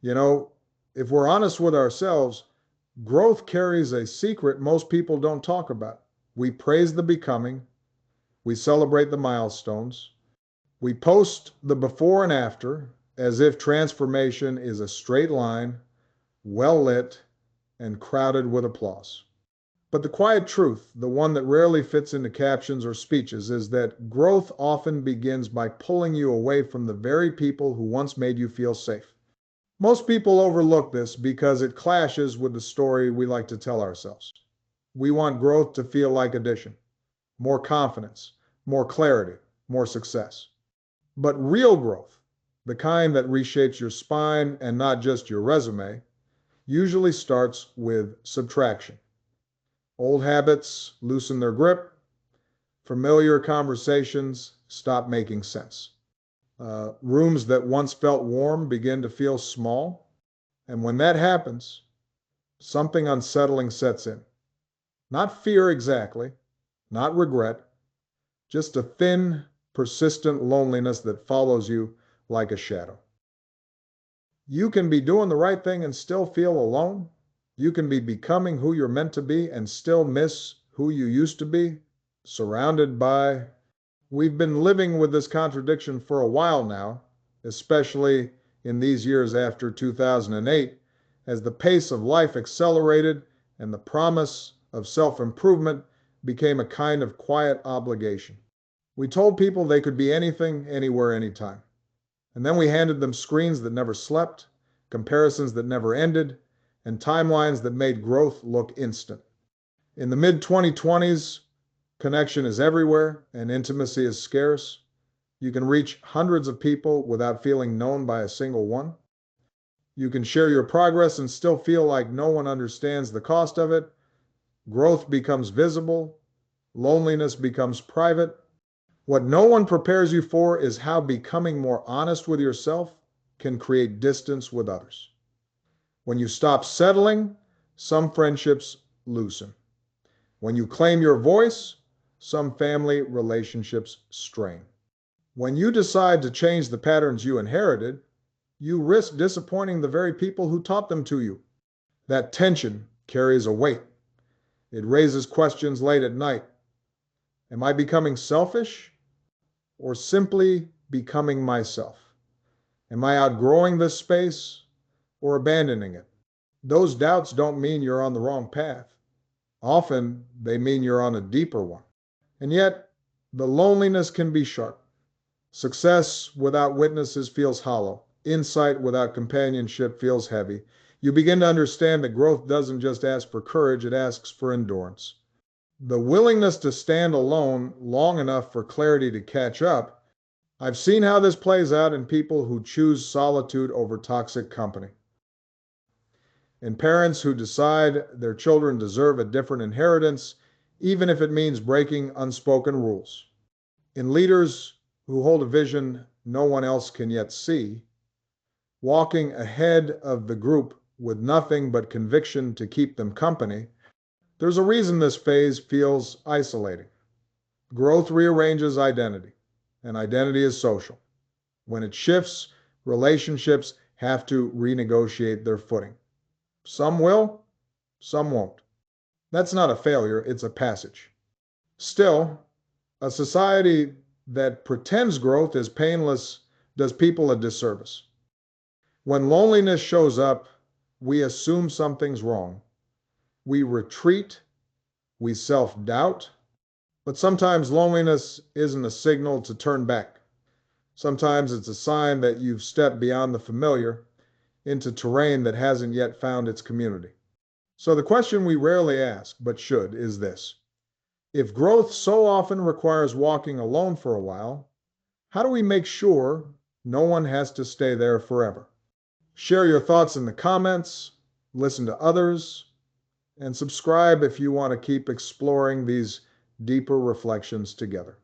You know, if we're honest with ourselves, growth carries a secret most people don't talk about. We praise the becoming, we celebrate the milestones, we post the before and after as if transformation is a straight line, well lit, and crowded with applause. But the quiet truth, the one that rarely fits into captions or speeches, is that growth often begins by pulling you away from the very people who once made you feel safe. Most people overlook this because it clashes with the story we like to tell ourselves. We want growth to feel like addition, more confidence, more clarity, more success. But real growth, the kind that reshapes your spine and not just your resume, usually starts with subtraction. Old habits loosen their grip, familiar conversations stop making sense. Rooms that once felt warm begin to feel small. And when that happens, something unsettling sets in. Not fear exactly, not regret, just a thin, persistent loneliness that follows you like a shadow. You can be doing the right thing and still feel alone. You can be becoming who you're meant to be and still miss who you used to be, surrounded by. We've been living with this contradiction for a while now, especially in these years after 2008, as the pace of life accelerated and the promise of self-improvement became a kind of quiet obligation. We told people they could be anything, anywhere, anytime. And then we handed them screens that never slept, comparisons that never ended, and timelines that made growth look instant. In the mid-2020s, connection is everywhere and intimacy is scarce. You can reach hundreds of people without feeling known by a single one. You can share your progress and still feel like no one understands the cost of it. Growth becomes visible. Loneliness becomes private. What no one prepares you for is how becoming more honest with yourself can create distance with others. When you stop settling, some friendships loosen. When you claim your voice, some family relationships strain. When you decide to change the patterns you inherited, you risk disappointing the very people who taught them to you. That tension carries a weight. It raises questions late at night. Am I becoming selfish or simply becoming myself? Am I outgrowing this space or abandoning it? Those doubts don't mean you're on the wrong path. Often they mean you're on a deeper one. And yet, the loneliness can be sharp. Success without witnesses feels hollow. Insight without companionship feels heavy. You begin to understand that growth doesn't just ask for courage, it asks for endurance. The willingness to stand alone long enough for clarity to catch up. I've seen how this plays out in people who choose solitude over toxic company, in parents who decide their children deserve a different inheritance, even if it means breaking unspoken rules, in leaders who hold a vision no one else can yet see, walking ahead of the group with nothing but conviction to keep them company. There's a reason this phase feels isolating. Growth rearranges identity, and identity is social. When it shifts, relationships have to renegotiate their footing. Some will, some won't. That's not a failure, it's a passage. Still, a society that pretends growth is painless does people a disservice. When loneliness shows up, we assume something's wrong. We retreat, we self-doubt, but sometimes loneliness isn't a signal to turn back. Sometimes it's a sign that you've stepped beyond the familiar into terrain that hasn't yet found its community. So the question we rarely ask, but should, is this. If growth so often requires walking alone for a while, how do we make sure no one has to stay there forever? Share your thoughts in the comments, listen to others, and subscribe if you want to keep exploring these deeper reflections together.